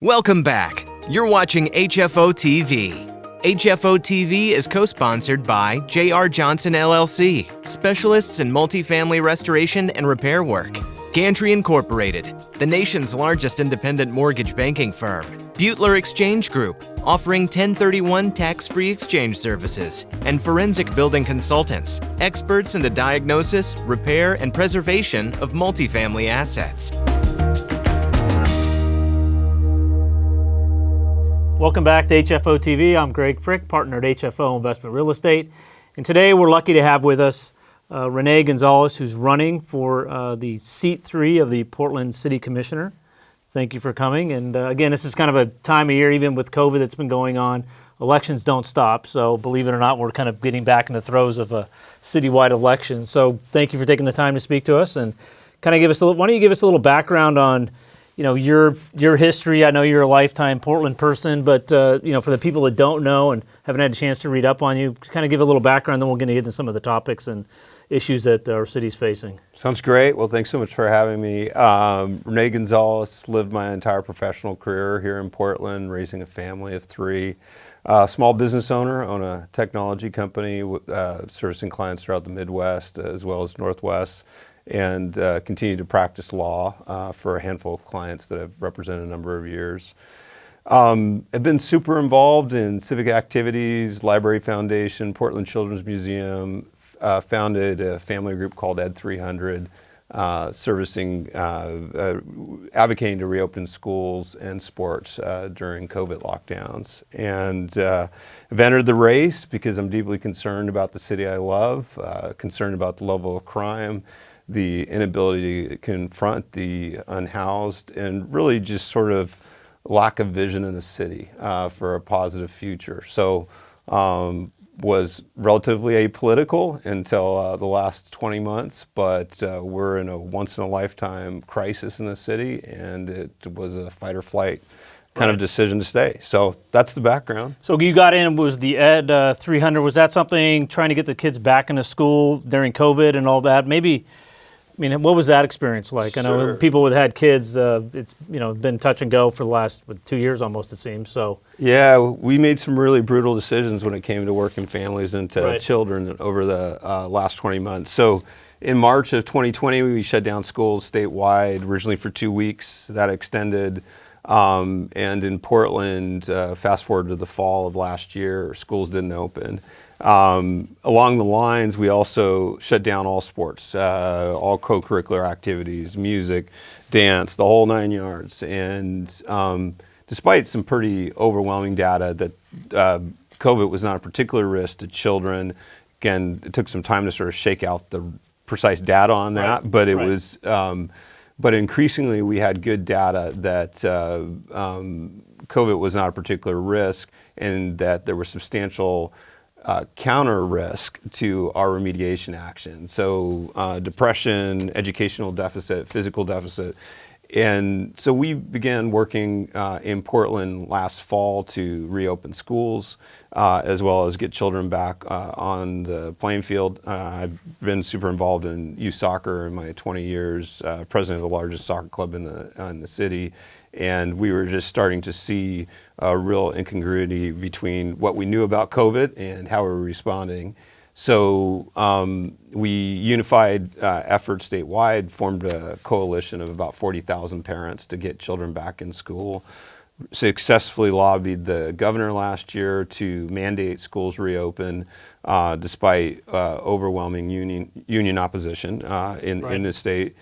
Welcome back. You're watching HFO-TV. HFO-TV is co-sponsored by J.R. Johnson LLC, specialists in multifamily restoration and repair work. Gantry Incorporated, the nation's largest independent mortgage banking firm. Butler Exchange Group, offering 1031 tax-free exchange services. And Forensic Building Consultants, experts in the diagnosis, repair, and preservation of multifamily assets. Welcome back to HFO-TV. I'm Greg Frick, partner at HFO Investment Real Estate. And today we're lucky to have with us Rene Gonzalez, who's running for the seat 3 of the Portland City Commissioner. Thank you for coming. And again, this is kind of a time of year, even with COVID that's been going on, elections don't stop. So believe it or not, we're kind of getting back in the throes of a citywide election. So thank you for taking the time to speak to us and kind of why don't you give us a little background on your history. I know you're a lifetime Portland person, but for the people that don't know and haven't had a chance to read up on you, kind of give a little background, then we're going to get into some of the topics and issues that our city's facing. Sounds great. Well, thanks so much for having me. Rene Gonzalez, lived my entire professional career here in Portland, raising a family of 3. Small business owner, own a technology company, servicing clients throughout the Midwest as well as Northwest. And continue to practice law for a handful of clients that I've represented a number of years. I've been super involved in civic activities, Library Foundation, Portland Children's Museum, founded a family group called Ed 300, servicing, advocating to reopen schools and sports during COVID lockdowns. And I've entered the race because I'm deeply concerned about the city I love, concerned about the level of crime, the inability to confront the unhoused, and really just sort of lack of vision in the city for a positive future. So was relatively apolitical until the last 20 months, but we're in a once-in-a-lifetime crisis in the city, and it was a fight or flight kind of decision to stay. So that's the background. So you got in, was the Ed 300, was that something trying to get the kids back into school during COVID and all that? What was that experience like? I know people that had kids, it's been touch and go for the last 2 years almost, it seems. So yeah, we made some really brutal decisions when it came to working families and to children over the last 20 months. So in March of 2020, we shut down schools statewide, originally for 2 weeks. That extended. And in Portland, fast forward to the fall of last year, schools didn't open. Along the lines, we also shut down all sports, all co-curricular activities, music, dance, the whole 9 yards. And despite some pretty overwhelming data that COVID was not a particular risk to children, again, it took some time to sort of shake out the precise data on that, but it was, but increasingly we had good data that COVID was not a particular risk and that there were substantial counter risk to our remediation action. So depression, educational deficit, physical deficit. And so we began working in Portland last fall to reopen schools, as well as get children back on the playing field. I've been super involved in youth soccer in my 20 years, president of the largest soccer club in the city. And we were just starting to see a real incongruity between what we knew about COVID and how we were responding. So we unified efforts statewide, formed a coalition of about 40,000 parents to get children back in school, successfully lobbied the governor last year to mandate schools reopen despite overwhelming union opposition in the state.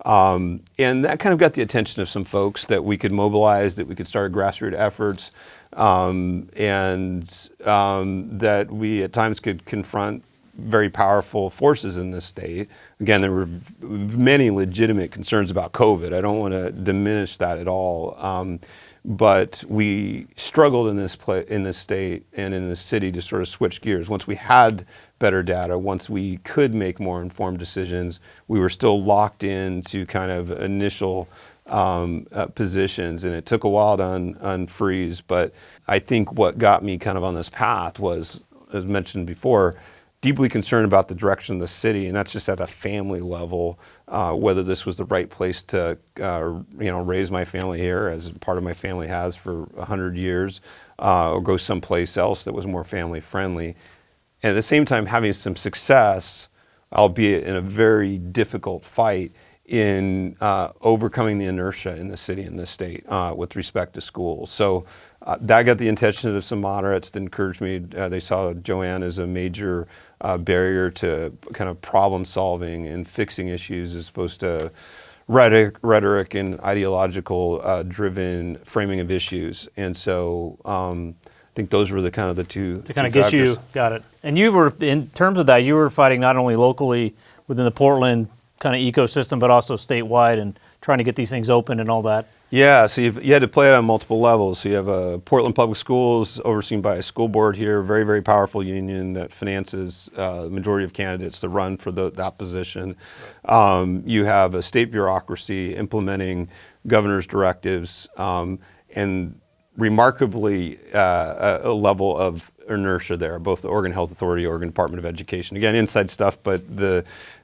And that kind of got the attention of some folks that we could mobilize, that we could start grassroots efforts, and that we at times could confront very powerful forces in this state. Again, there were many legitimate concerns about COVID. I don't want to diminish that at all. But we struggled in this state and in this city to sort of switch gears. Once we had better data, once we could make more informed decisions, we were still locked into kind of initial positions, and it took a while to unfreeze. But I think what got me kind of on this path was, as mentioned before, deeply concerned about the direction of the city, and that's just at a family level, whether this was the right place to raise my family here, as part of my family has for 100 years, or go someplace else that was more family friendly. And at the same time, having some success, albeit in a very difficult fight, in overcoming the inertia in the city and the state with respect to schools. So that got the attention of some moderates that encouraged me. They saw Joanne as a major barrier to kind of problem solving and fixing issues, as opposed to rhetoric and ideological driven framing of issues. And so I think those were the two to kind of get you. Got it. And you were, in terms of that, you were fighting not only locally within the Portland kind of ecosystem, but also statewide, and trying to get these things open and all that. Yeah, so you had to play it on multiple levels. So you have Portland Public Schools, overseen by a school board here, very, very powerful union that finances the majority of candidates that run for that position. Right. You have a state bureaucracy implementing governor's directives, and remarkably a level of inertia there, both the Oregon Health Authority, Oregon Department of Education. Again, inside stuff, but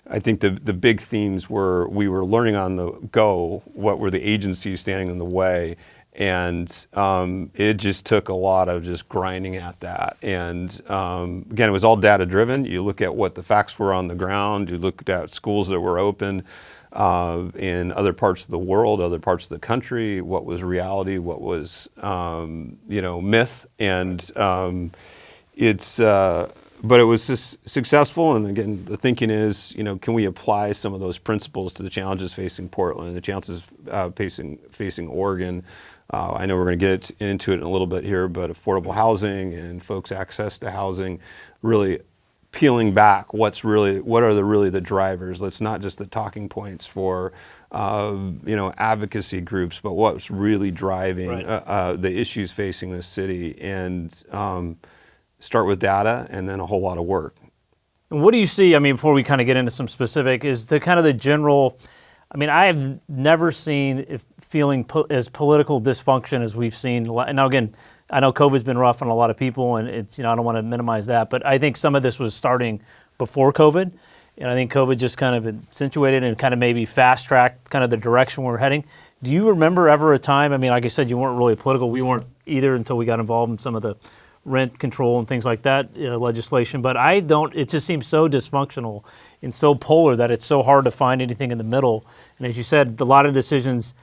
I think the big themes were, we were learning on the go what were the agencies standing in the way, and it just took a lot of just grinding at that. And again, it was all data driven. You look at what the facts were on the ground, you looked at schools that were open in other parts of the world, other parts of the country, what was reality, what was myth, and but it was just successful. And again, the thinking is, can we apply some of those principles to the challenges facing Portland, the challenges facing Oregon? I know we're going to get into it in a little bit here, but affordable housing and folks' access to housing, really peeling back what are the drivers. Let's not just the talking points for advocacy groups, but what's really driving the issues facing this city, and start with data and then a whole lot of work. And what do you see, before we kind of get into some specific, is the kind of the general, I have never seen feeling as political dysfunction as we've seen. Now again, I know COVID's been rough on a lot of people, and it's, I don't want to minimize that, but I think some of this was starting before COVID, and I think COVID just kind of accentuated and kind of maybe fast-tracked kind of the direction we're heading. Do you remember ever a time, like I said, you weren't really political, we weren't either until we got involved in some of the rent control and things like that legislation, but it just seems so dysfunctional and so polar that it's so hard to find anything in the middle. And as you said, a lot of decisions,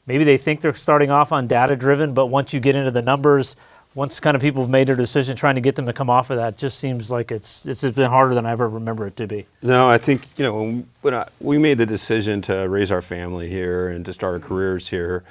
maybe they think they're starting off on data driven, but once you get into the numbers, once kind of people have made their decision, trying to get them to come off of that, just seems like it's been harder than I ever remember it to be. No, I think, when we made the decision to raise our family here and to start our careers here,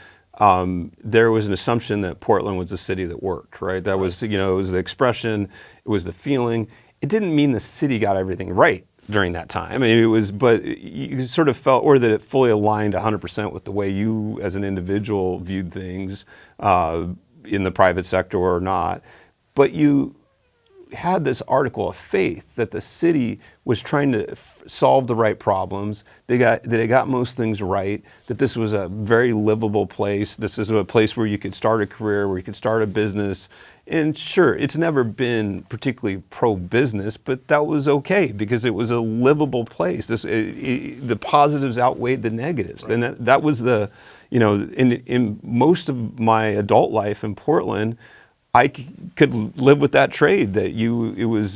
there was an assumption that Portland was a city that worked, right? That was, it was the expression, it was the feeling. It didn't mean the city got everything right during that time. But you sort of felt, or that it fully aligned 100% with the way you as an individual viewed things in the private sector or not. But you had this article of faith that the city was trying to solve the right problems, that it got most things right, that this was a very livable place, this is a place where you could start a career, where you could start a business. And sure, it's never been particularly pro-business, but that was okay because it was a livable place. The positives outweighed the negatives. Right. And that was in most of my adult life in Portland, I could live with that trade. It was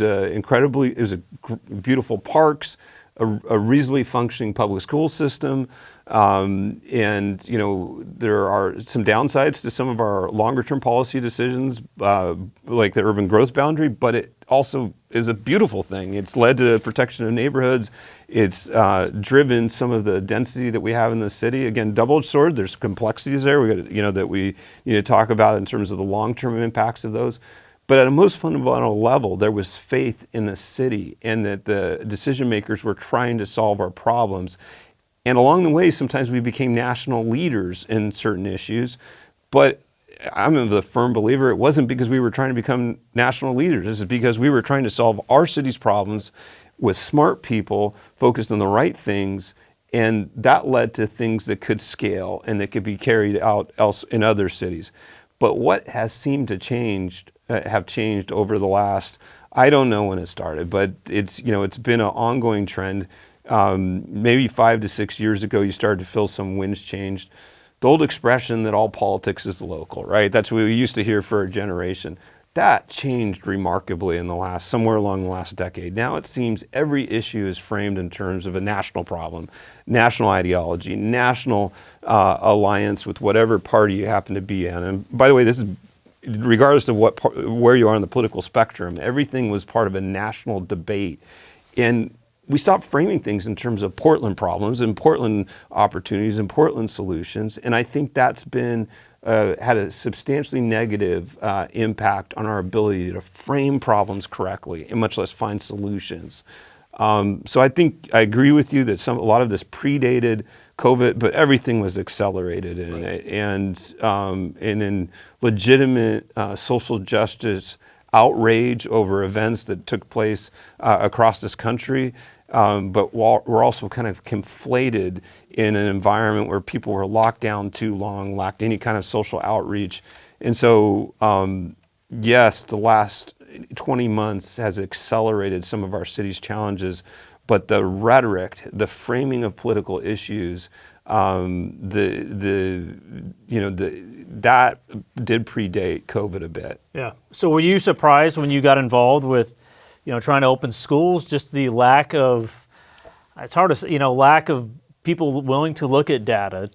beautiful parks, a reasonably functioning public school system, and there are some downsides to some of our longer-term policy decisions, like the urban growth boundary. But it also is a beautiful thing. It's led to protection of neighborhoods. It's driven some of the density that we have in the city. Again, double-edged sword. There's complexities there. That we need to talk about in terms of the long-term impacts of those. But at a most fundamental level, there was faith in the city and that the decision makers were trying to solve our problems. And along the way, sometimes we became national leaders in certain issues. But I'm the firm believer it wasn't because we were trying to become national leaders. This is because we were trying to solve our city's problems with smart people focused on the right things. And that led to things that could scale and that could be carried out in other cities. But what has seemed to have changed over the last I don't know when it started, but it's been an ongoing trend. Maybe 5 to 6 years ago, you started to feel some winds changed. The old expression that all politics is local, right? That's what we used to hear for a generation. That changed remarkably somewhere along the last decade. Now it seems every issue is framed in terms of a national problem, national ideology, national alliance with whatever party you happen to be in. And by the way, this is regardless of where you are on the political spectrum, everything was part of a national debate. And we stopped framing things in terms of Portland problems and Portland opportunities and Portland solutions. And I think that's been had a substantially negative impact on our ability to frame problems correctly and much less find solutions. So I think I agree with you that a lot of this predated COVID, but everything was accelerated in it, and then legitimate social justice outrage over events that took place across this country. But we're also kind of conflated in an environment where people were locked down too long, lacked any kind of social outreach. And so, yes, the last 20 months has accelerated some of our city's challenges, but the rhetoric, the framing of political issues, that did predate COVID a bit. Yeah. So were you surprised when you got involved with, trying to open schools, just the lack of, it's hard to say, lack of people willing to look at data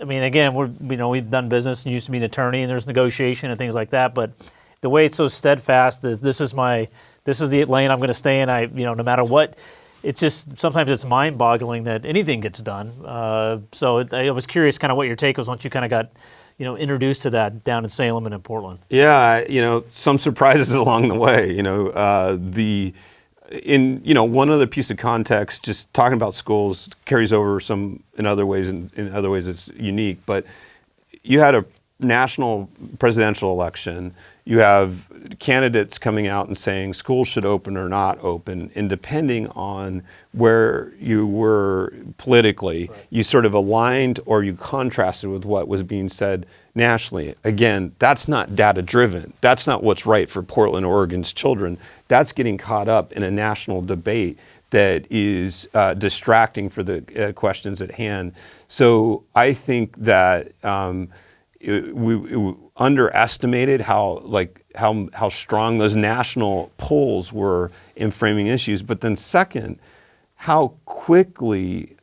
again, we've done business and used to be an attorney and there's negotiation and things like that, but the way it's so steadfast is this is the lane I'm going to stay in. No matter what, it's just, sometimes it's mind boggling that anything gets done. So I was curious kind of what your take was once you kind of got, introduced to that down in Salem and in Portland. Yeah, some surprises along the way. One other piece of context, just talking about schools carries over some in other ways. In other ways, it's unique. But you had a national presidential election. You have candidates coming out and saying schools should open or not open, and depending on where you were politically, right, you sort of aligned or you contrasted with what was being said nationally. Again, that's not data driven. That's not what's right for Portland, Oregon's children. That's getting caught up in a national debate that is distracting for the questions at hand. So I think that we underestimated how strong those national polls were in framing issues. But then second, how quickly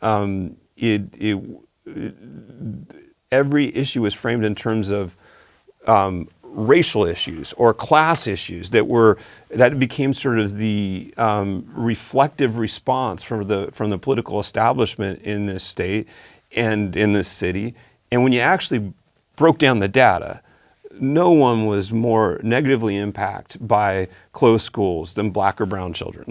every issue was framed in terms of racial issues or class issues that became sort of the reflective response from the political establishment in this state and in this city. And when you actually broke down the data, no one was more negatively impacted by closed schools than Black or brown children,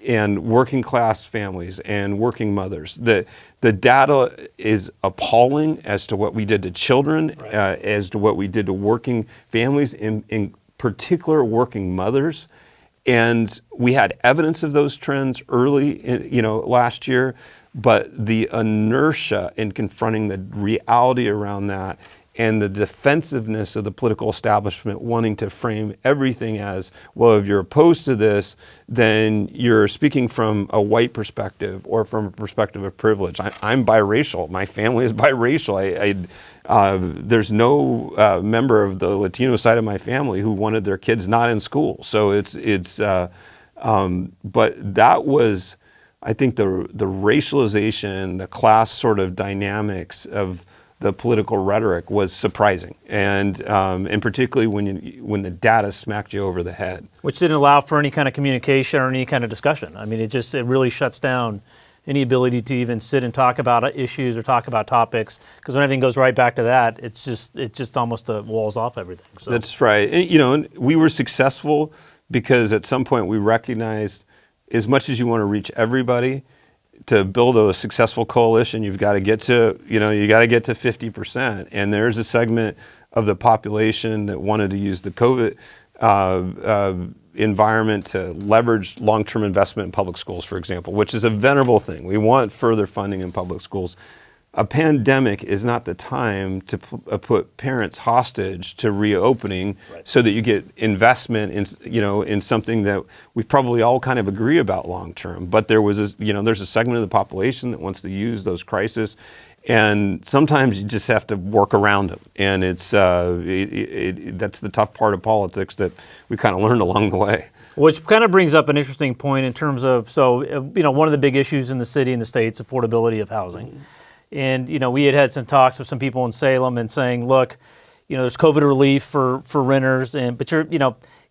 and working class families and working mothers. The data is appalling as to what we did to children, right, as to what we did to working families, in particular working mothers. And we had evidence of those trends early, last year, but the inertia in confronting the reality around that and the defensiveness of the political establishment wanting to frame everything as, well, if you're opposed to this, then you're speaking from a white perspective or from a perspective of privilege. I'm biracial. My family is biracial. There's no member of the Latino side of my family who wanted their kids not in school. So but that was, I think, the racialization, the class sort of dynamics of the political rhetoric was surprising, and particularly when the data smacked you over the head, which didn't allow for any kind of communication or any kind of discussion. I mean, it really shuts down any ability to even sit and talk about issues or talk about topics, because when everything goes right back to that, it just almost walls off everything. So. That's right. And we were successful because at some point we recognized, as much as you want to reach everybody, to build a successful coalition, you've got to get to 50%. And there's a segment of the population that wanted to use the COVID environment to leverage long-term investment in public schools, for example, which is a venerable thing. We want further funding in public schools. a pandemic is not the time to put parents hostage to reopening, so that you get investment in something that we probably all kind of agree about long term. But there's a segment of the population that wants to use those crises, and sometimes you just have to work around them. And it's that's the tough part of politics that we kind of learned along the way. Which kind of brings up an interesting point in terms of, one of the big issues in the city and the state's affordability of housing. And, we had some talks with some people in Salem and saying, look, there's COVID relief for renters, but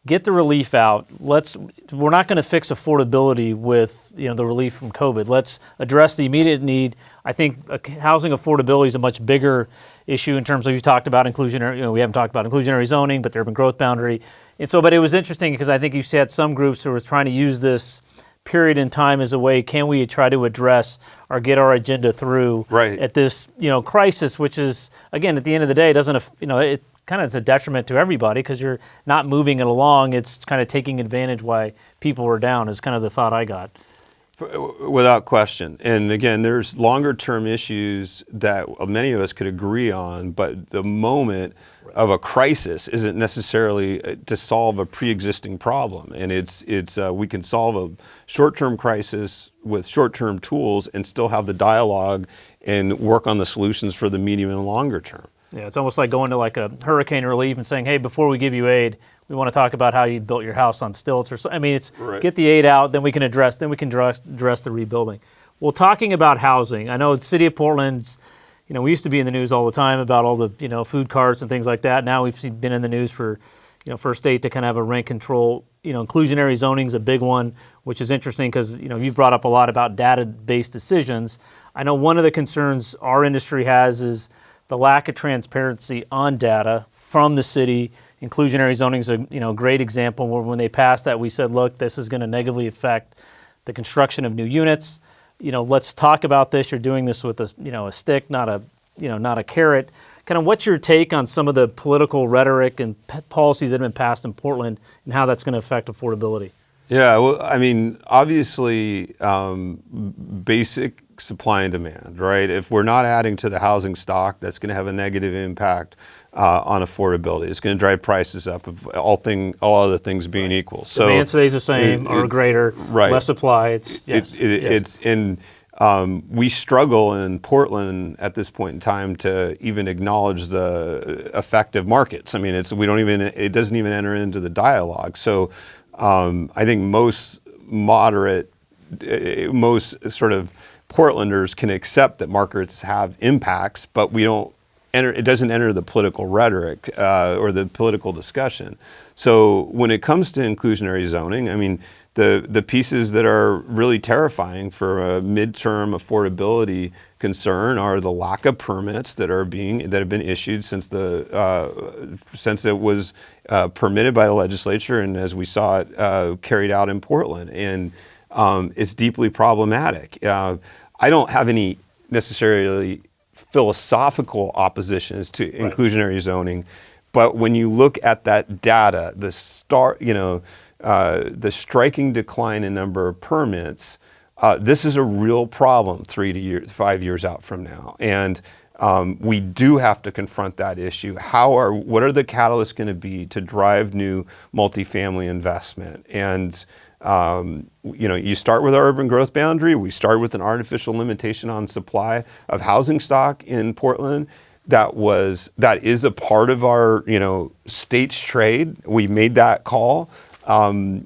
get the relief out. We're not going to fix affordability with, the relief from COVID. Let's address the immediate need. I think housing affordability is a much bigger issue in terms of, you talked about inclusionary, we haven't talked about inclusionary zoning, but the urban growth boundary. And so, but it was interesting because I think you had some groups who were trying to use this period in time as a way, can we try to address or get our agenda through at this, crisis, which is, again, at the end of the day, it kind of is a detriment to everybody because you're not moving it along. It's kind of taking advantage why people are down is kind of the thought I got. Without question. And again, there's longer term issues that many of us could agree on, but the moment of a crisis isn't necessarily to solve a pre-existing problem. And we can solve a short-term crisis with short-term tools and still have the dialogue and work on the solutions for the medium and longer term. Yeah, it's almost like going to like a hurricane relief and saying, hey, before we give you aid, we want to talk about how you built your house on stilts or something. I mean, it's get the aid out, then we can address the rebuilding. Well, talking about housing, I know the city of Portland's, we used to be in the news all the time about all the, food carts and things like that. Now we've been in the news for a state to kind of have a rent control. Inclusionary zoning is a big one, which is interesting because, you've brought up a lot about data-based decisions. I know one of the concerns our industry has is the lack of transparency on data from the city. Inclusionary zoning is a great example where when they passed that, we said, look, this is going to negatively affect the construction of new units. Let's talk about this. You're doing this with a stick, not a carrot. Kind of what's your take on some of the political rhetoric and policies that have been passed in Portland and how that's going to affect affordability? Yeah, well, I mean, obviously, basic supply and demand, right? If we're not adding to the housing stock, that's going to have a negative impact on affordability. It's going to drive prices up, if all other things being equal. So demand stays the same or greater, less supply. We struggle in Portland at this point in time to even acknowledge the effective markets. I mean, it doesn't even enter into the dialogue. So I think most sort of Portlanders can accept that markets have impacts, but it doesn't enter the political rhetoric or the political discussion. So when it comes to inclusionary zoning, I mean, the pieces that are really terrifying for a midterm affordability concern are the lack of permits that have been issued since it was permitted by the legislature, and as we saw it carried out in Portland, and it's deeply problematic. I don't have any necessarily philosophical oppositions to inclusionary zoning, but when you look at that data, the striking decline in number of permits, this is a real problem 3 to 5 years out from now, and we do have to confront that issue. What are the catalysts going to be to drive new multifamily investment? And you start with our urban growth boundary. We start with an artificial limitation on supply of housing stock in Portland. That is a part of our, state's trade. We made that call. There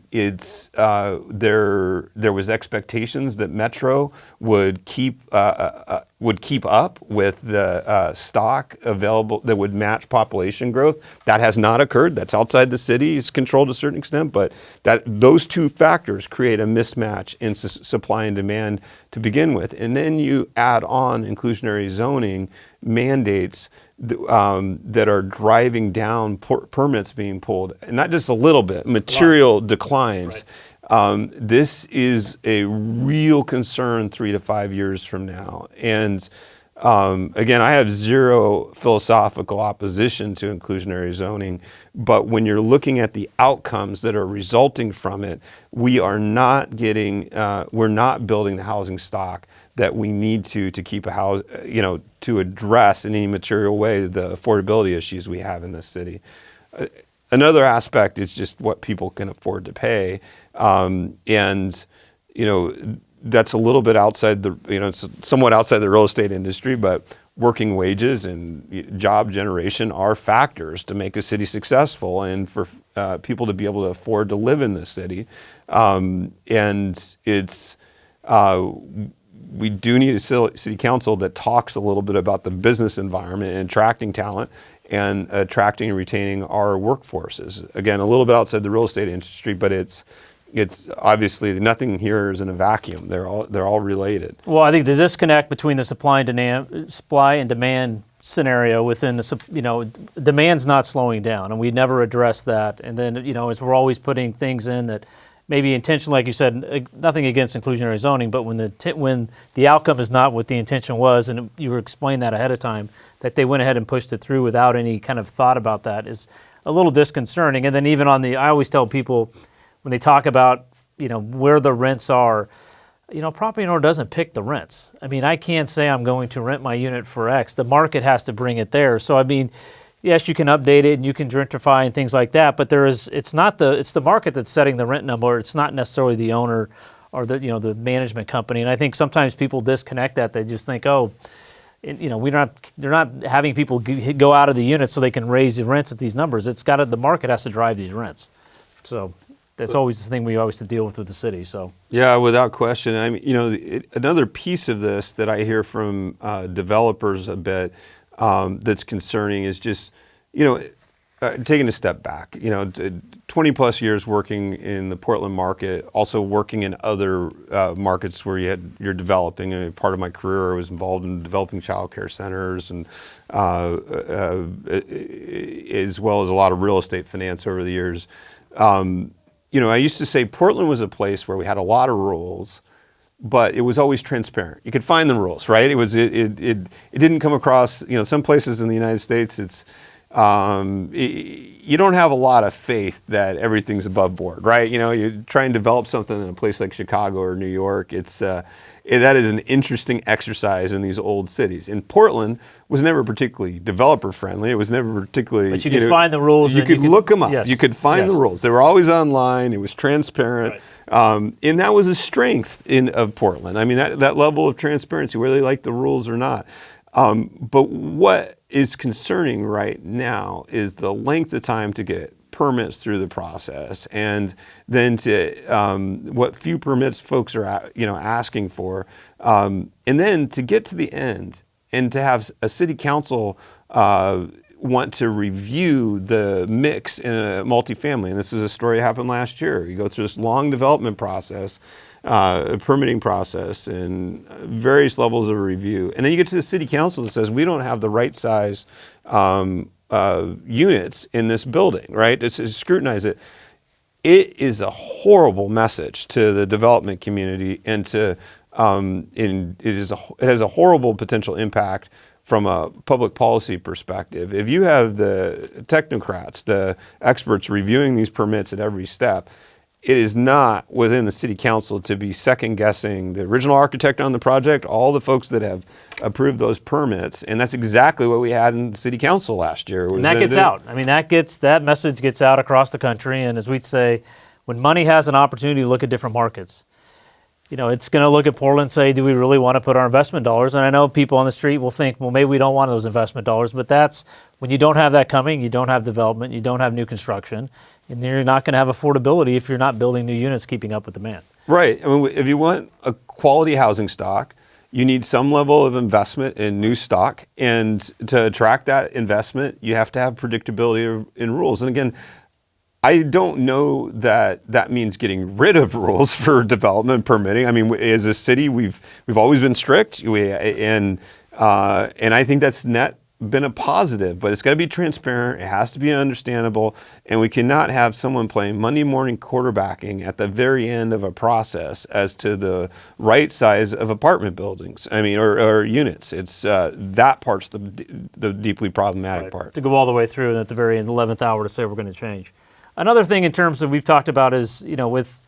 was expectations that Metro would keep up with the stock available that would match population growth. That has not occurred. That's outside the city. It's controlled to a certain extent, but those two factors create a mismatch in supply and demand to begin with. And then you add on inclusionary zoning mandates that are driving down permits being pulled, and not just a little bit, material declines. This is a real concern 3 to 5 years from now. And Again, I have zero philosophical opposition to inclusionary zoning, but when you're looking at the outcomes that are resulting from it, we are not getting, we're not building the housing stock that we need to keep a house, to address in any material way the affordability issues we have in this city. Another aspect is just what people can afford to pay, and that's a little bit outside the, it's somewhat outside the real estate industry, but working wages and job generation are factors to make a city successful and for people to be able to afford to live in this city. And it's, we do need a city council that talks a little bit about the business environment and attracting talent and attracting and retaining our workforces. Again, a little bit outside the real estate industry, but it's obviously nothing here is in a vacuum. They're all related. Well, I think the disconnect between the supply and demand scenario within the, demand's not slowing down, and we never address that. And then, as we're always putting things in that maybe intention, like you said, nothing against inclusionary zoning, but when the outcome is not what the intention was, and you were explaining that ahead of time, that they went ahead and pushed it through without any kind of thought about that is a little disconcerting. And then even I always tell people, when they talk about, where the rents are, property owner doesn't pick the rents. I mean, I can't say I'm going to rent my unit for X. The market has to bring it there. So, I mean, yes, you can update it and you can gentrify and things like that, but it's the market that's setting the rent number. It's not necessarily the owner or the management company. And I think sometimes people disconnect that. They just think, they're not having people go out of the unit so they can raise the rents at these numbers. The market has to drive these rents. So that's always the thing we always have to deal with the city. So yeah, without question. I mean, another piece of this that I hear from developers a bit that's concerning is just, taking a step back. 20 plus years working in the Portland market, also working in other markets where you're developing. And part of my career, I was involved in developing childcare centers and as well as a lot of real estate finance over the years. I used to say Portland was a place where we had a lot of rules, but it was always transparent. You could find the rules, right? It didn't come across, some places in the United States, you don't have a lot of faith that everything's above board, right? You try and develop something in a place like Chicago or New York, that is an interesting exercise in these old cities. In Portland was never particularly developer friendly. It was never particularly. But you could find the rules. You could look them up. Yes, you could find the rules. They were always online. It was transparent. Right. And that was a strength of Portland. I mean, that level of transparency, whether they like the rules or not. But what is concerning right now is the length of time to get permits through the process, and then to what few permits folks are asking for, and then to get to the end and to have a city council want to review the mix in a multifamily. And this is a story that happened last year. You go through this long development process, a permitting process, and various levels of review. And then you get to the city council that says, we don't have the right size units in this building, right? To scrutinize it. It is a horrible message to the development community, and it has a horrible potential impact from a public policy perspective. If you have the technocrats, the experts reviewing these permits at every step, it is not within the city council to be second guessing the original architect on the project, all the folks that have approved those permits. And that's exactly what we had in the city council last year. And that gets out. I mean, that message gets out across the country. And as we'd say, when money has an opportunity to look at different markets, it's going to look at Portland and say, do we really want to put our investment dollars? And I know people on the street will think, well, maybe we don't want those investment dollars, but that's when you don't have that coming, you don't have development, you don't have new construction, and you're not going to have affordability if you're not building new units keeping up with demand. Right. I mean, if you want a quality housing stock, you need some level of investment in new stock, and to attract that investment, you have to have predictability in rules. And again, I don't know that means getting rid of rules for development permitting. I mean, as a city, we've always been strict, and I think that's net been a positive, but it's got to be transparent. It has to be understandable, and we cannot have someone playing Monday morning quarterbacking at the very end of a process as to the right size of apartment buildings. I mean, or units. It's that part's the deeply problematic part. To go all the way through and at the very end, 11th hour, to say we're going to change. Another thing in terms of we've talked about is, with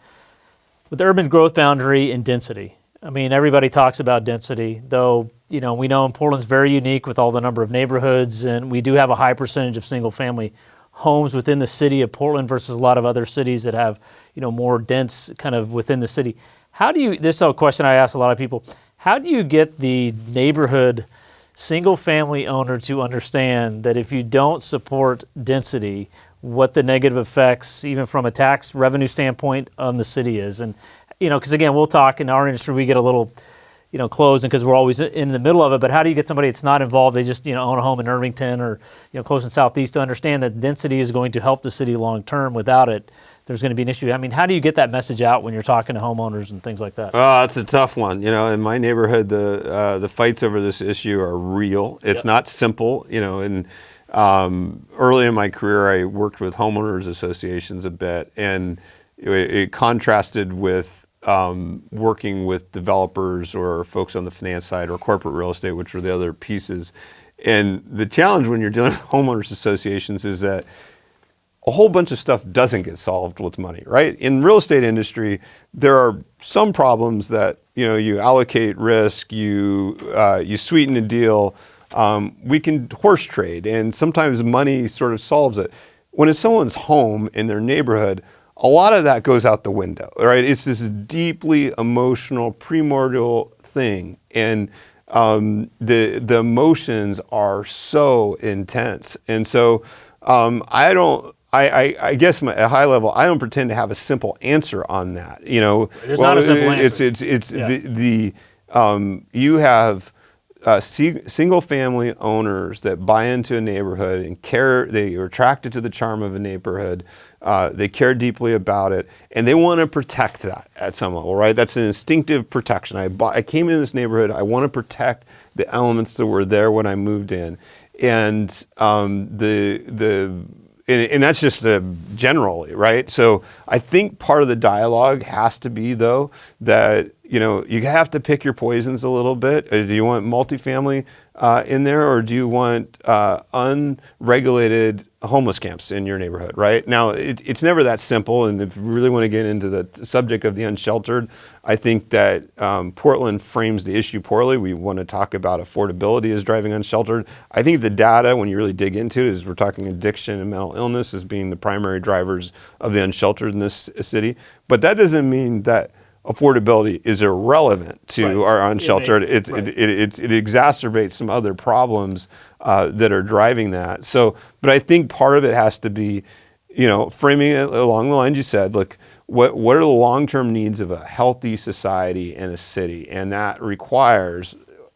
urban growth boundary and density. I mean, everybody talks about density, though, we know Portland's very unique with all the number of neighborhoods, and we do have a high percentage of single-family homes within the city of Portland versus a lot of other cities that have, more dense kind of within the city. This is a question I ask a lot of people, how do you get the neighborhood single-family owner to understand that if you don't support density, what the negative effects, even from a tax revenue standpoint, on the city is? And because again, we'll talk in our industry, we get a little, closed, and because we're always in the middle of it. But how do you get somebody that's not involved? They just, own a home in Irvington or, close in Southeast to understand that density is going to help the city long term. Without it, there's going to be an issue. I mean, how do you get that message out when you're talking to homeowners and things like that? Oh, that's a tough one. In my neighborhood, the fights over this issue are real. It's not simple. And early in my career, I worked with homeowners associations a bit, and it contrasted with working with developers or folks on the finance side or corporate real estate, which were the other pieces. And the challenge when you're dealing with homeowners associations is that a whole bunch of stuff doesn't get solved with money, right? In the real estate industry, there are some problems that, you allocate risk, you sweeten a deal. We can horse trade, and sometimes money sort of solves it. When it's someone's home in their neighborhood, a lot of that goes out the window, right? It's this deeply emotional, primordial thing, and the emotions are so intense. And so I guess at a high level, I don't pretend to have a simple answer on that. There's not a simple answer. You have single-family owners that buy into a neighborhood and care. They are attracted to the charm of a neighborhood. They care deeply about it, and they want to protect that at some level, right? That's an instinctive protection. I came into this neighborhood. I want to protect the elements that were there when I moved in, and and that's just generally, right? So I think part of the dialogue has to be, though, that you have to pick your poisons a little bit. Do you want multifamily in there, or do you want unregulated homeless camps in your neighborhood, right? Now, it's never that simple, and if you really want to get into the subject of the unsheltered, I think that Portland frames the issue poorly. We want to talk about affordability as driving unsheltered. I think the data, when you really dig into it, is we're talking addiction and mental illness as being the primary drivers of the unsheltered in this city. But that doesn't mean that affordability is irrelevant to our unsheltered. It exacerbates some other problems that are driving that. So, but I think part of it has to be, framing it along the lines you said. Look, what are the long-term needs of a healthy society and a city, and that requires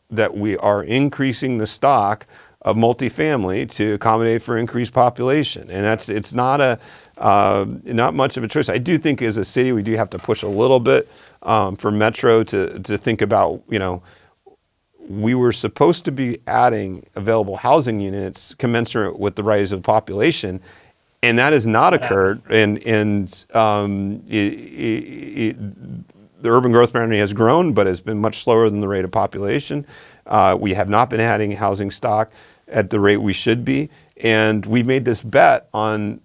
that we are increasing the stock of multifamily to accommodate for increased population, and it's not much of a choice. I do think as a city we do have to push a little bit for Metro to think about, we were supposed to be adding available housing units commensurate with the rise of population, and that has not occurred. And the urban growth boundary has grown, but has been much slower than the rate of population. We have not been adding housing stock at the rate we should be, and we made this bet on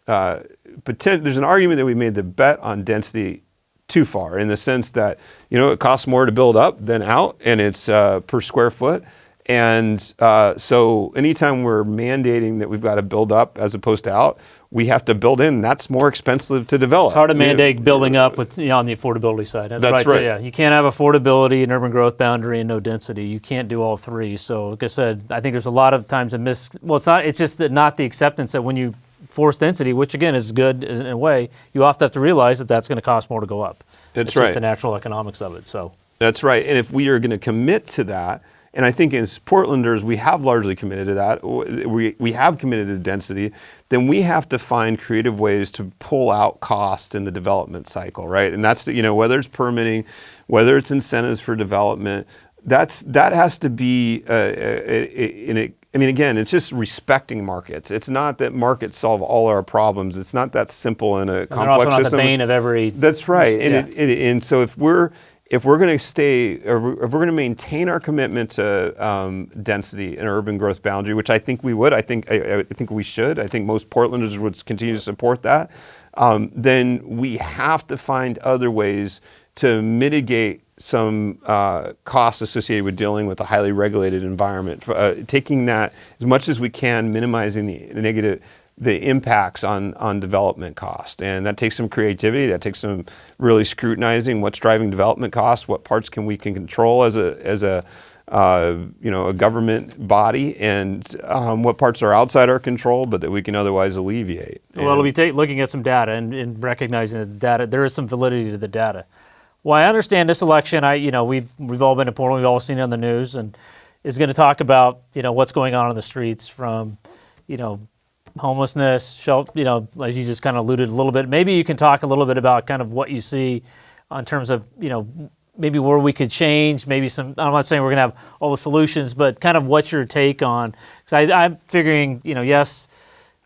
there's an argument that we made the bet on density too far, in the sense that it costs more to build up than out, and it's per square foot. And so anytime we're mandating that we've got to build up as opposed to out, we have to build in. That's more expensive to develop. It's hard to mandate building up with on the affordability side. That's right. So, yeah, you can't have affordability and urban growth boundary and no density. You can't do all three. So, like I said, I think there's a lot of times it's just that not the acceptance that when you force density, which again is good in a way, you often have to realize that that's going to cost more to go up. It's just the natural economics of it. So that's right. And if we are going to commit to that, and I think as Portlanders we have largely committed to that, we have committed to density, then we have to find creative ways to pull out cost in the development cycle, right? And that's whether it's permitting, whether it's incentives for development, that has to be I mean, again, it's just respecting markets. It's not that markets solve all our problems. It's not that simple in a complex they're also not system. the bane of every. That's right. Yeah. And so if we're going to stay, or if we're going to maintain our commitment to density and urban growth boundary, which I think we would, I think we should. I think most Portlanders would continue to support that. Then we have to find other ways to mitigate some costs associated with dealing with a highly regulated environment. Taking that as much as we can, minimizing the impacts on development cost. And that takes some creativity, that takes some really scrutinizing what's driving development costs, what parts we can control as a government body, and what parts are outside our control, but that we can otherwise alleviate. Well, it'll be looking at some data and recognizing that the data, there is some validity to the data. Well, I understand this election, we've all been to Portland, we've all seen it on the news, and is going to talk about, what's going on the streets from, homelessness, shelter, like you just kind of alluded a little bit. Maybe you can talk a little bit about kind of what you see in terms of, maybe where we could change, maybe some, I'm not saying we're going to have all the solutions, but kind of what's your take on, because I'm figuring, yes,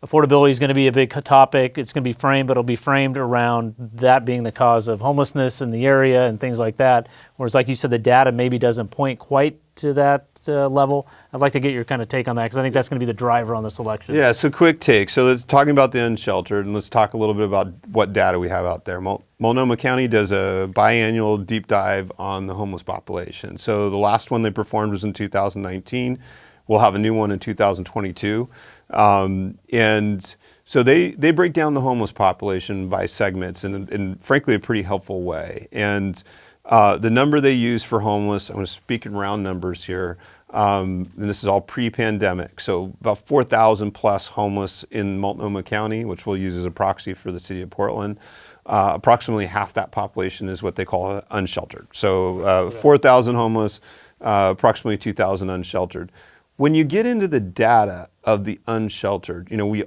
affordability is going to be a big topic. It's going to be framed, but it'll be framed around that being the cause of homelessness in the area and things like that. Whereas, like you said, the data maybe doesn't point quite to that level. I'd like to get your kind of take on that, because I think that's going to be the driver on this election. Yeah, so quick take. So let's talking about the unsheltered, and let's talk a little bit about what data we have out there. Multnomah County does a biannual deep dive on the homeless population. So the last one they performed was in 2019. We'll have a new one in 2022. And so they break down the homeless population by segments in frankly a pretty helpful way. And the number they use for homeless, I'm going to speak in round numbers here, and this is all pre-pandemic. So about 4,000 plus homeless in Multnomah County, which we'll use as a proxy for the city of Portland. Approximately half that population is what they call unsheltered. So 4,000 homeless, approximately 2,000 unsheltered. When you get into the data of the unsheltered, we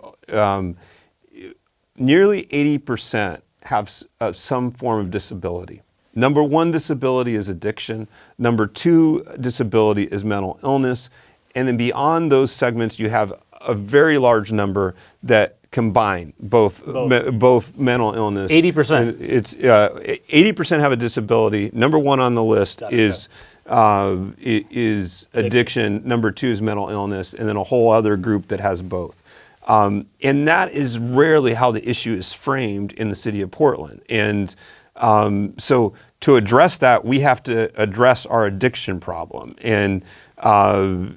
nearly 80% have some form of disability. Number one disability is addiction. Number two disability is mental illness. And then beyond those segments, you have a very large number that combine both mental illness. 80%. It's 80% have a disability. Number one on the list is addiction. Number two is mental illness, and then a whole other group that has both. And that is rarely how the issue is framed in the city of Portland. And so to address that, we have to address our addiction problem. And I'll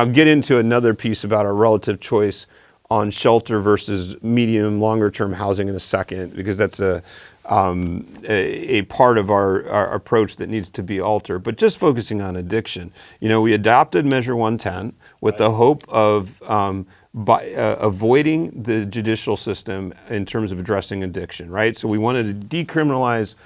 get into another piece about our relative choice on shelter versus medium, longer term housing in a second, because that's a part of our approach that needs to be altered. But just focusing on addiction, we adopted Measure 110 with the hope of avoiding the judicial system in terms of addressing addiction, right? So we wanted to decriminalize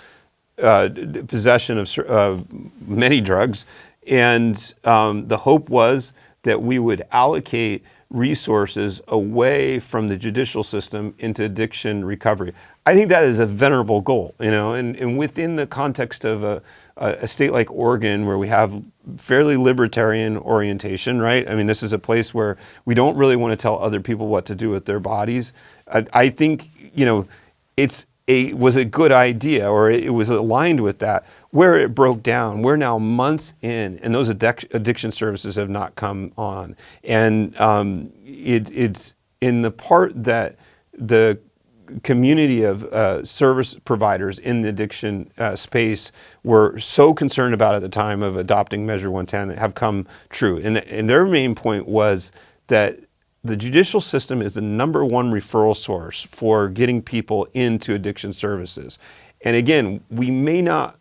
possession of many drugs, and the hope was that we would allocate resources away from the judicial system into addiction recovery. I think that is a venerable goal, and within the context of a state like Oregon, where we have fairly libertarian orientation, right? I mean, this is a place where we don't really want to tell other people what to do with their bodies. I think, it was a good idea, or it was aligned with that. Where it broke down, we're now months in, and those addiction services have not come on. And it's in the part that the community of service providers in the addiction space were so concerned about at the time of adopting Measure 110 that have come true. And their main point was that the judicial system is the number one referral source for getting people into addiction services. And again, we may not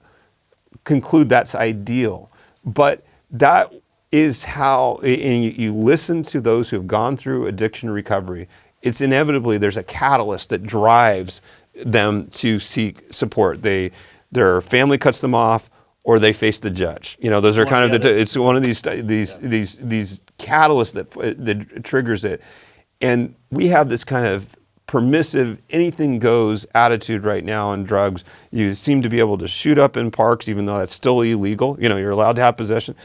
conclude that's ideal, but that is how, and you listen to those who have gone through addiction recovery, it's inevitably there's a catalyst that drives them to seek support. Their family cuts them off, or they face the judge. Those are kind of it's one of these catalysts that triggers it. And we have this kind of permissive, anything goes attitude right now on drugs. You seem to be able to shoot up in parks, even though that's still illegal. You're allowed to have possession.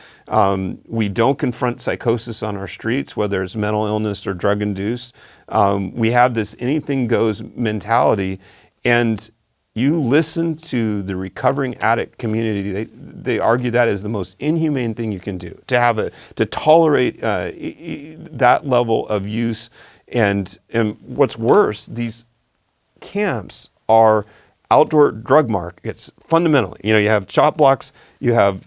We don't confront psychosis on our streets, whether it's mental illness or drug induced. We have this anything goes mentality, and you listen to the recovering addict community, they argue that is the most inhumane thing you can do, to tolerate that level of use. And what's worse, these camps are outdoor drug markets fundamentally. You have chop blocks, you have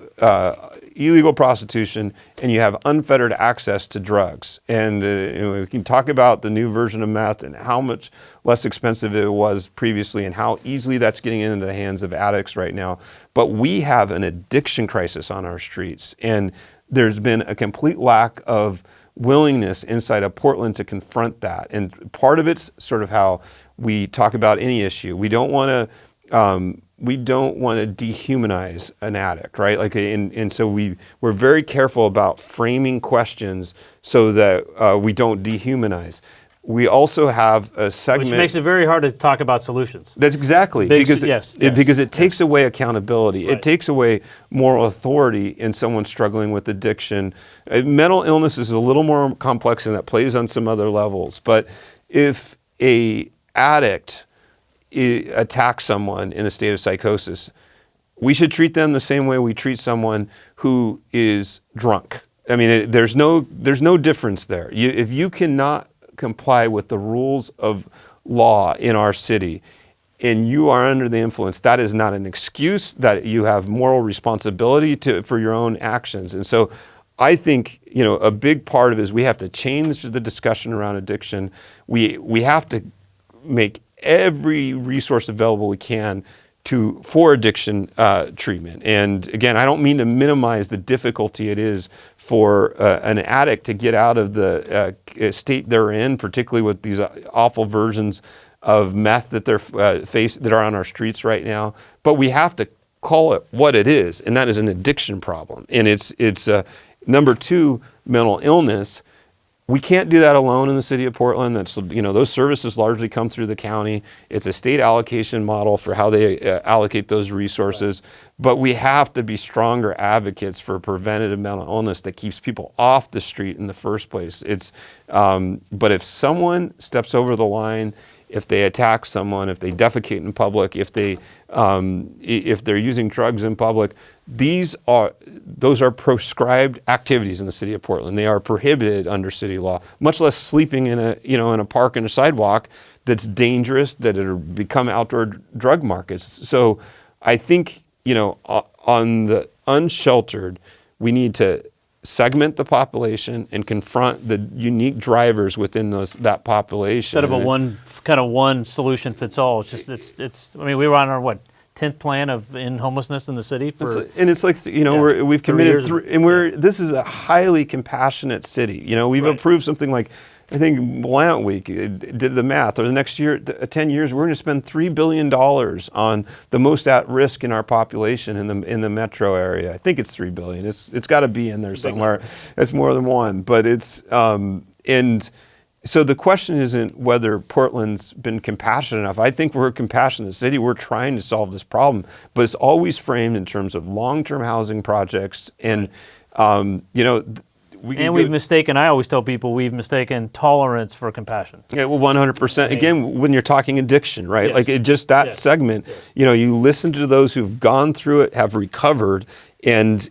illegal prostitution, and you have unfettered access to drugs. And we can talk about the new version of meth and how much less expensive it was previously and how easily that's getting into the hands of addicts right now. But we have an addiction crisis on our streets, and there's been a complete lack of willingness inside of Portland to confront that. And part of it's sort of how we talk about any issue. We don't want to dehumanize an addict, right? And so we're very careful about framing questions so that we don't dehumanize. We also have a segment, which makes it very hard to talk about solutions. That's exactly because it takes away accountability. Right. It takes away moral authority in someone struggling with addiction. Mental illness is a little more complex, and that plays on some other levels. But if a addict attacks someone in a state of psychosis, we should treat them the same way we treat someone who is drunk. I mean, there's no difference there. If you cannot comply with the rules of law in our city and you are under the influence, that is not an excuse. That you have moral responsibility for your own actions. And so I think, a big part of it is we have to change the discussion around addiction. We have to make every resource available we can for addiction treatment. And again, I don't mean to minimize the difficulty it is for an addict to get out of the state they're in, particularly with these awful versions of meth that that are on our streets right now. But we have to call it what it is, and that is an addiction problem. And it's number two, mental illness. We can't do that alone in the city of Portland. Those services largely come through the county. It's a state allocation model for how they allocate those resources. But we have to be stronger advocates for preventative mental illness that keeps people off the street in the first place. But if someone steps over the line, if they attack someone, if they defecate in public, if they're using drugs in public, those are proscribed activities in the city of Portland. They are prohibited under city law, much less sleeping in a park and a sidewalk that's dangerous, that it become outdoor drug markets. So I think, on the unsheltered, we need to segment the population and confront the unique drivers within that population. Instead of a one solution fits all. We were on our 10th plan in homelessness in the city we've committed this is a highly compassionate city. We've approved something like, I think Blount Week did the math, or the next year, 10 years, we're going to spend $3 billion on the most at risk in our population in the metro area. I think it's $3 billion. It's got to be in there somewhere. It's more than one, but it's and so the question isn't whether Portland's been compassionate enough. I think we're a compassionate city. We're trying to solve this problem, but it's always framed in terms of long-term housing projects and we've mistaken, I always tell people, we've mistaken tolerance for compassion. Yeah, well, 100%. Again, when you're talking addiction, right? Yes. Segment, you listen to those who've gone through it, have recovered, and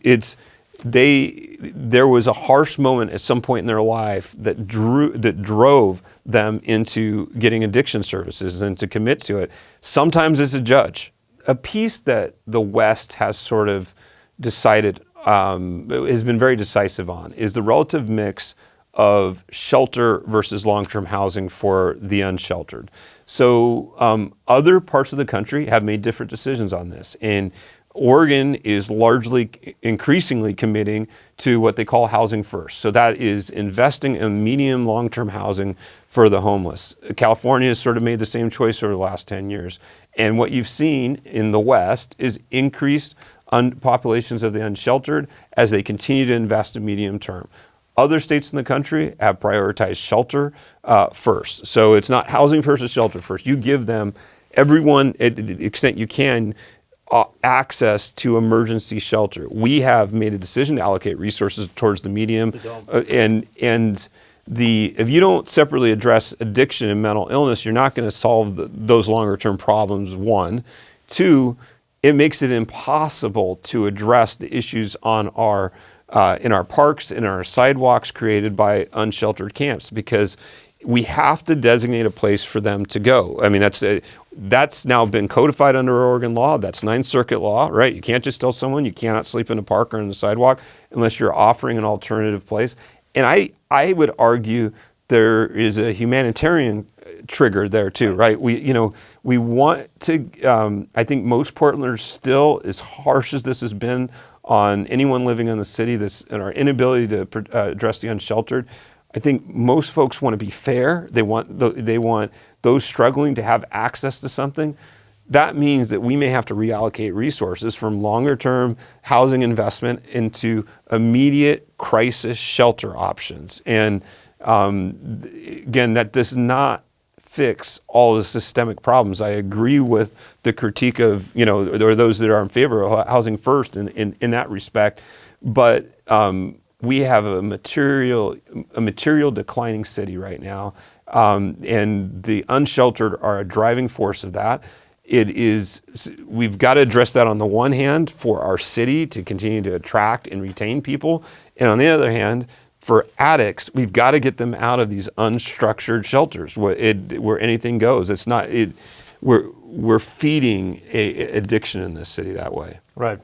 there was a harsh moment at some point in their life that drove them into getting addiction services and to commit to it. Sometimes it's a judge. A piece that the West has sort of decided has been very decisive on is the relative mix of shelter versus long-term housing for the unsheltered. So other parts of the country have made different decisions on this. And Oregon is increasingly committing to what they call housing first. So that is investing in medium long-term housing for the homeless. California has sort of made the same choice over the last 10 years. And what you've seen in the West is increased populations of the unsheltered as they continue to invest in medium term. Other states in the country have prioritized shelter first. So it's not housing first, it's shelter first. You give them, everyone, at the extent you can, access to emergency shelter. We have made a decision to allocate resources towards the medium, if you don't separately address addiction and mental illness, you're not going to solve those longer term problems, one. Two, it makes it impossible to address the issues on in our parks, in our sidewalks created by unsheltered camps, because we have to designate a place for them to go. I mean, that's now been codified under Oregon law. That's Ninth Circuit law, right? You can't just tell someone you cannot sleep in a park or on the sidewalk unless you're offering an alternative place. And I would argue there is a humanitarian trigger there too, right? We want to, I think most Portlanders still, as harsh as this has been on anyone living in the city, and our inability to address the unsheltered, I think most folks want to be fair. They want those struggling to have access to something. That means that we may have to reallocate resources from longer term housing investment into immediate crisis shelter options. And again, that does not fix all the systemic problems. I agree with the critique of, or those that are in favor of housing first in that respect. But we have a material declining city right now. And the unsheltered are a driving force of that. We've got to address that on the one hand for our city to continue to attract and retain people. And on the other hand, for addicts, we've got to get them out of these unstructured shelters where anything goes. We're feeding addiction in this city that way. Right.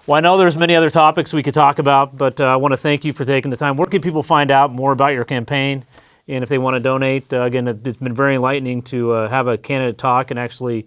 Well, I know there's many other topics we could talk about, but I want to thank you for taking the time. Where can people find out more about your campaign? And if they want to donate, again, it's been very enlightening to have a candidate talk and actually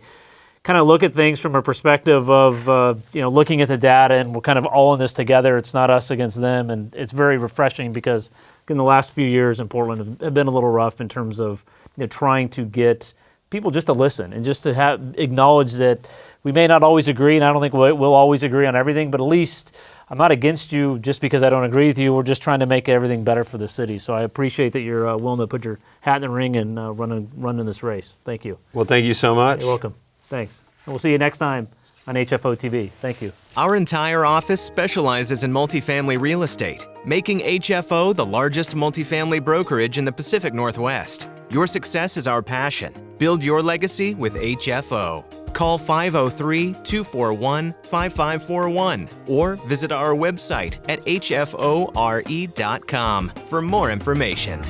kind of look at things from a perspective of, looking at the data, and we're kind of all in this together. It's not us against them. And it's very refreshing because in the last few years in Portland have been a little rough in terms of trying to get people just to listen and just to acknowledge that we may not always agree, and I don't think we'll always agree on everything, but at least I'm not against you just because I don't agree with you. We're just trying to make everything better for the city. So I appreciate that you're willing to put your hat in the ring and running this race. Thank you. Well, thank you so much. You're welcome. Thanks. And we'll see you next time on HFO-TV. Thank you. Our entire office specializes in multifamily real estate, making HFO the largest multifamily brokerage in the Pacific Northwest. Your success is our passion. Build your legacy with HFO. Call 503-241-5541 or visit our website at hfore.com for more information.